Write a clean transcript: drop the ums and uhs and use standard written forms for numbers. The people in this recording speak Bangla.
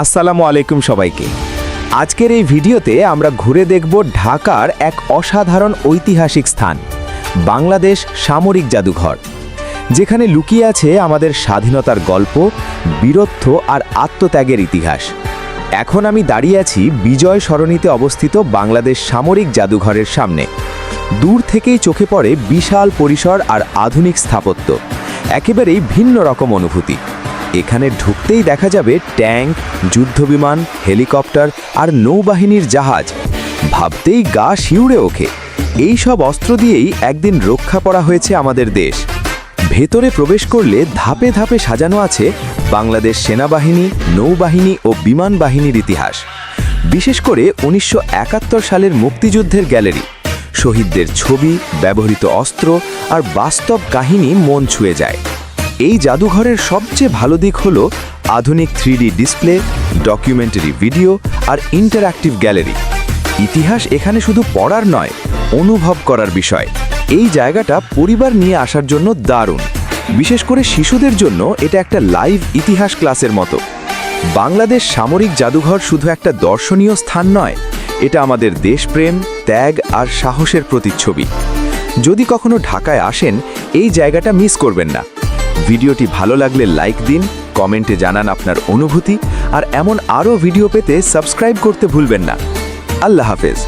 আসসালামু আলাইকুম সবাইকে। আজকের এই ভিডিওতে আমরা ঘুরে দেখব ঢাকার এক অসাধারণ ঐতিহাসিক স্থান, বাংলাদেশ সামরিক জাদুঘর, যেখানে লুকিয়ে আছে আমাদের স্বাধীনতার গল্প, বীরত্ব আর আত্মত্যাগের ইতিহাস। এখন আমি দাঁড়িয়ে আছি বিজয় সরণিতে অবস্থিত বাংলাদেশ সামরিক জাদুঘরের সামনে। দূর থেকেই চোখে পড়ে বিশাল পরিসর আর আধুনিক স্থাপত্য, একেবারেই ভিন্ন রকম অনুভূতি। এখানে ঢুকতেই দেখা যাবে ট্যাঙ্ক, যুদ্ধবিমান, হেলিকপ্টার আর নৌবাহিনীর জাহাজ। ভাবতেই গা শিউরে ওঠে। এই সব অস্ত্র দিয়েই একদিন রক্ষা করা হয়েছে আমাদের দেশ। ভেতরে প্রবেশ করলে ধাপে ধাপে সাজানো আছে বাংলাদেশ সেনাবাহিনী, নৌবাহিনী ও বিমান বাহিনীর ইতিহাস। বিশেষ করে ১৯৭১ সালের মুক্তিযুদ্ধের গ্যালারি, শহীদদের ছবি, ব্যবহৃত অস্ত্র আর বাস্তব কাহিনী মন ছুঁয়ে যায়। এই জাদুঘরের সবচেয়ে ভালো দিক হলো আধুনিক 3D ডিসপ্লে, ডকুমেন্টারি ভিডিও আর ইন্টারঅ্যাক্টিভ গ্যালারি। ইতিহাস এখানে শুধু পড়ার নয়, অনুভব করার বিষয়। এই জায়গাটা পরিবার নিয়ে আসার জন্য দারুণ। বিশেষ করে শিশুদের জন্য এটা একটা লাইভ ইতিহাস ক্লাসের মতো। বাংলাদেশ সামরিক জাদুঘর শুধু একটা দর্শনীয় স্থান নয়, এটা আমাদের দেশপ্রেম, ত্যাগ আর সাহসের প্রতিচ্ছবি। যদি কখনো ঢাকায় আসেন, এই জায়গাটা মিস করবেন না। ভিডিওটি ভালো লাগলে লাইক দিন, কমেন্টে জানান আপনার অনুভূতি, আর এমন আরও ভিডিও পেতে সাবস্ক্রাইব করতে ভুলবেন না। আল্লাহ হাফেজ।